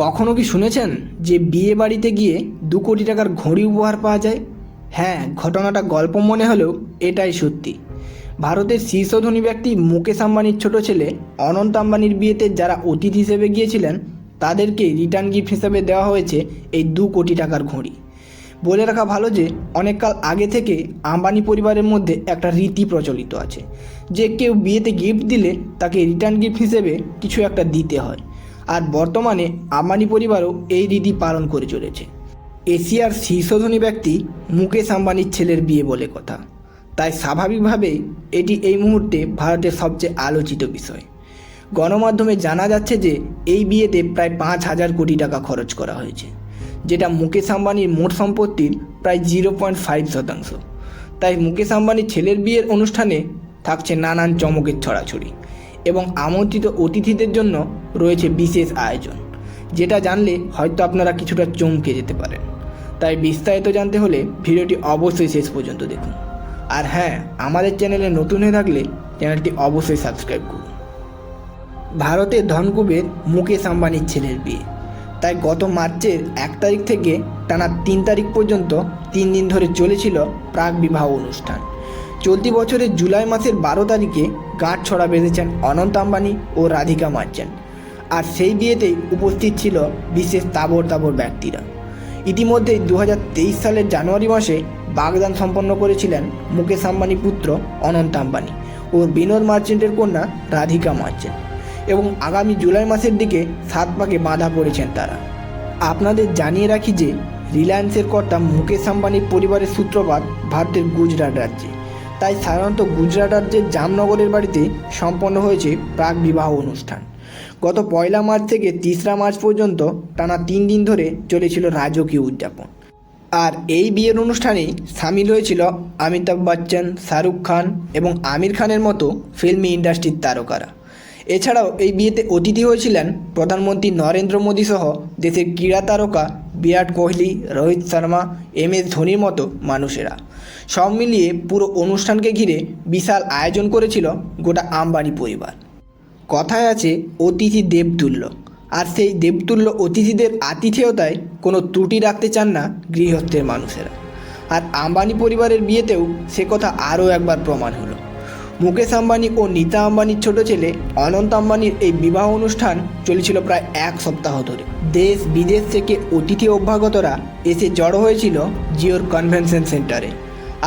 কখনো কি শুনেছেন যে বিয়ে বাড়িতে গিয়ে 2 কোটি টাকার ঘড়ি উপহার পাওয়া যায়? হ্যাঁ, ঘটনাটা গল্প মনে হলেও এটাই সত্যি। ভারতের শীর্ষ ধনী ব্যক্তি মুকেশ আম্বানির ছোট ছেলে অনন্ত আম্বানির বিয়েতে যারা অতিথি হিসেবে গিয়েছিলেন তাদেরকে রিটার্ন গিফট হিসেবে দেওয়া হয়েছে এই 2 কোটি টাকার ঘড়ি। বলে রাখা ভালো যে অনেককাল আগে থেকে আম্বানি পরিবারের মধ্যে একটা রীতি প্রচলিত আছে যে কেউ বিয়েতে গিফট দিলে তাকে রিটার্ন গিফট হিসেবে কিছু একটা দিতে হয়। আর বর্তমানে আম্বানি পরিবারও এই রীতি পালন করে চলেছে। এশিয়ার শীর্ষ ধনী ব্যক্তি মুকেশ আম্বানির ছেলের বিয়ে বলে কথা, তাই স্বাভাবিকভাবেই এটি এই মুহূর্তে ভারতের সবচেয়ে আলোচিত বিষয়। গণমাধ্যমে জানা যাচ্ছে যে এই বিয়েতে প্রায় 5,000 কোটি টাকা খরচ করা হয়েছে, যেটা মুকেশ আম্বানির মোট সম্পত্তির প্রায় 0.5%। তাই মুকেশ আম্বানির ছেলের বিয়ের অনুষ্ঠানে থাকছে নানান চমকের ছড়াছড়ি এবং আমন্ত্রিত অতিথিদের জন্য রয়েছে বিশেষ আয়োজন, যেটা জানলে হয়তো আপনারা কিছুটা চমকে যেতে পারেন। তাই বিস্তারিত জানতে হলে ভিডিওটি অবশ্যই শেষ পর্যন্ত দেখুন। আর হ্যাঁ, আমাদের চ্যানেলে নতুন হয়ে থাকলে চ্যানেলটি অবশ্যই সাবস্ক্রাইব করুন। ভারতের ধনকুবের মুকেশ আম্বানির ছেলের বিয়ে, তাই গত মার্চের 1 তারিখ থেকে টানা 3 তারিখ পর্যন্ত 3 দিন ধরে চলেছিল প্রাক বিবাহ অনুষ্ঠান। চলতি বছরের জুলাই মাসের 12 তারিখে গাঁটছড়া বেঁধেছেন অনন্ত আম্বানি ও রাধিকা মার্চেন্ট। আর সেই বিয়েতেই উপস্থিত ছিল বিশেষ তাবড় ব্যক্তিরা। ইতিমধ্যেই 2023 সালের জানুয়ারি মাসে বাগদান সম্পন্ন করেছিলেন মুকেশ আম্বানির পুত্র অনন্ত আম্বানি ও বিনোদ মার্চেন্টের কন্যা রাধিকা মার্চেন্ট, এবং আগামী জুলাই মাসের দিকে 7 পাকে বাঁধা পড়েছেন তারা। আপনাদের জানিয়ে রাখি যে রিলায়েন্সের কর্তা মুকেশ আম্বানির পরিবারের সূত্রপাত ভারতের গুজরাট রাজ্যে, তাই সাধারণত গুজরাট রাজ্যের জামনগরের বাড়িতে সম্পন্ন হয়েছে প্রাক বিবাহ অনুষ্ঠান। গত 1 মার্চ থেকে 3 মার্চ পর্যন্ত টানা 3 দিন ধরে চলেছিল রাজকীয় উদযাপন। আর এই বিয়ের অনুষ্ঠানে সামিল হয়েছিল অমিতাভ বচ্চন, শাহরুখ খান এবং আমির খানের মতো ফিল্ম ইন্ডাস্ট্রির তারকারা। এছাড়াও এই বিয়েতে অতিথি হয়েছিলেন প্রধানমন্ত্রী নরেন্দ্র মোদী সহ দেশের ক্রীড়া তারকা বিরাট কোহলি, রোহিত শর্মা, MS ধোনির মতো মানুষেরা। সব মিলিয়ে পুরো অনুষ্ঠানকে ঘিরে বিশাল আয়োজন করেছিল গোটা আম্বানি পরিবার। কথায় আছে অতিথি দেবতুল্য, আর সেই দেবতুল্য অতিথিদের আতিথেয়তায় কোনো ত্রুটি রাখতে চান না গৃহস্থের মানুষেরা। আর আম্বানি পরিবারের বিয়েতেও সে কথা আরও একবার প্রমাণ হলো। মুকেশ আম্বানি ও নীতা আম্বানির ছোট ছেলে অনন্ত আম্বানির এই বিবাহ অনুষ্ঠান চলেছিল প্রায় 1 সপ্তাহ ধরে। দেশ বিদেশ থেকে অতিথি অভ্যাগতরা এসে জড়ো হয়েছিল জিওর কনভেনশন সেন্টারে।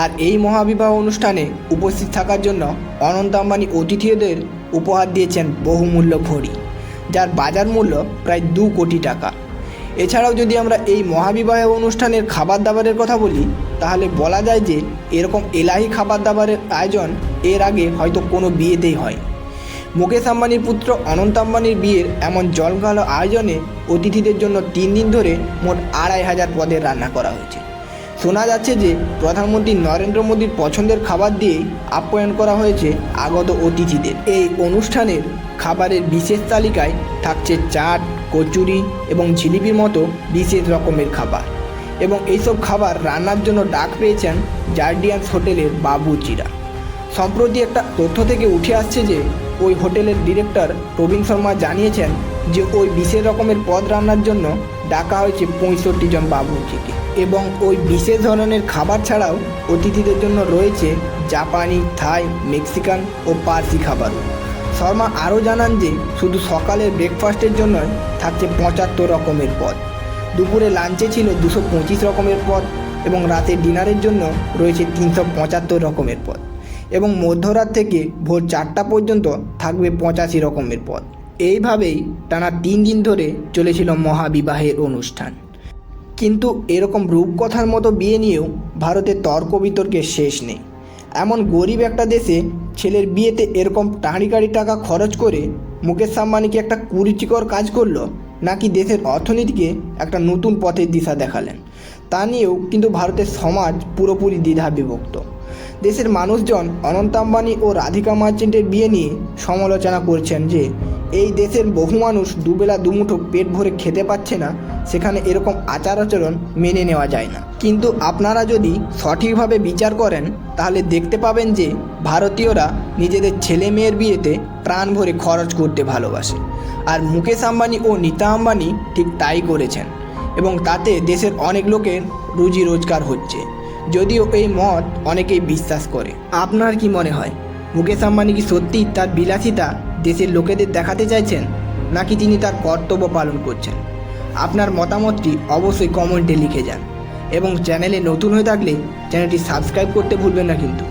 আর এই মহাবিবাহ অনুষ্ঠানে উপস্থিত থাকার জন্য অনন্ত আম্বানি অতিথিদের উপহার দিয়েছেন বহুমূল্য ঘড়ি, যার বাজার মূল্য প্রায় 2 কোটি টাকা। এছাড়াও যদি আমরা এই মহাবিবাহ অনুষ্ঠানের খাবার দাবারের কথা বলি, তাহলে বলা যায় যে এরকম এলাহি খাবার দাবারের আয়োজন এর আগে হয়তো কোনো বিয়েতেই হয়। মুকেশ আম্বানির পুত্র অনন্ত আম্বানির বিয়ের এমন জমকালো আয়োজনে অতিথিদের জন্য 3 দিন ধরে মোট 2,500 পদের রান্না করা হয়েছে। শোনা যাচ্ছে যে প্রধানমন্ত্রী নরেন্দ্র মোদীর পছন্দের খাবার দিয়েই আপ্যায়ন করা হয়েছে আগত অতিথিদের। এই অনুষ্ঠানের খাবারের বিশেষ তালিকায় থাকছে চাট, কচুরি এবং জিলিপির মতো বিশেষ রকমের খাবার। এবং এইসব খাবার রান্নার জন্য ডাক পেয়েছেন জার্ডিয়ান্স হোটেলের বাবুর্চিরা। সম্প্রতি একটা তথ্য থেকে উঠে আসছে যে ওই হোটেলের ডিরেক্টর প্রবীণ শর্মা জানিয়েছেন যে ওই বিশেষ রকমের পদ রান্নার জন্য ডাকা হয়েছে 65 জন বাবুর্চিকে। এবং ওই বিশেষ ধরনের খাবার ছাড়াও অতিথিদের জন্য রয়েছে জাপানি, থাই, মেক্সিকান ও পার্সি খাবারও। শর্মা আরও জানান যে শুধু সকালের ব্রেকফাস্টের জন্যই থাকছে 75 রকমের পদ, দুপুরে লাঞ্চে ছিল 225 রকমের পদ, এবং রাতে ডিনারের জন্য রয়েছে 375 রকমের পদ, এবং মধ্যরাত থেকে ভোর 4টা পর্যন্ত থাকবে 85 রকমের পদ। এইভাবেই টানা 3 দিন ধরে চলেছিল মহাবিবাহের অনুষ্ঠান। কিন্তু এরকম রূপকথার মতো বিয়ে নিয়েও ভারতের তর্ক বিতর্কের শেষ নেই। এমন গরিব একটা দেশে ছেলের বিয়েতে এরকম টাকারি টাকা খরচ করে মুকেশ আম্বানিকে একটা কুরুচিকর কাজ করলো, নাকি দেশের অর্থনীতিকে একটা নতুন পথের দিশা দেখালেন, তা নিয়েও কিন্তু ভারতের সমাজ পুরোপুরি দ্বিধা বিভক্ত। দেশের মানুষজন অনন্ত আম্বানি ও রাধিকা মার্চেন্টের বিয়ে নিয়ে সমালোচনা করছেন যে এই দেশের বহু মানুষ দুবেলা দুমুঠো পেট ভরে খেতে পাচ্ছে না, সেখানে এরকম আচার আচরণ মেনে নেওয়া যায় না। কিন্তু আপনারা যদি সঠিকভাবে বিচার করেন তাহলে দেখতে পাবেন যে ভারতীয়রা নিজেদের ছেলে মেয়ের বিয়েতে প্রাণ ভরে খরচ করতে ভালোবাসে, আর মুকেশ আম্বানি ও নীতা আম্বানি ঠিক তাই করেছেন এবং তাতে দেশের অনেক লোকের রুজি রোজগার হচ্ছে, যদিও এই মত অনেকেই বিশ্বাস করে। আপনার কি মনে হয় মুকেশ আম্বানি কি সত্যিই তার বিলাসিতা দেশের লোকেদের দেখাতে চাইছেন, নাকি তিনি তার কর্তব্য পালন করছেন? আপনার মতামতটি অবশ্যই কমেন্টে লিখে যান এবং চ্যানেলে নতুন হয়ে থাকলে চ্যানেলটি সাবস্ক্রাইব করতে ভুলবেন না কিন্তু।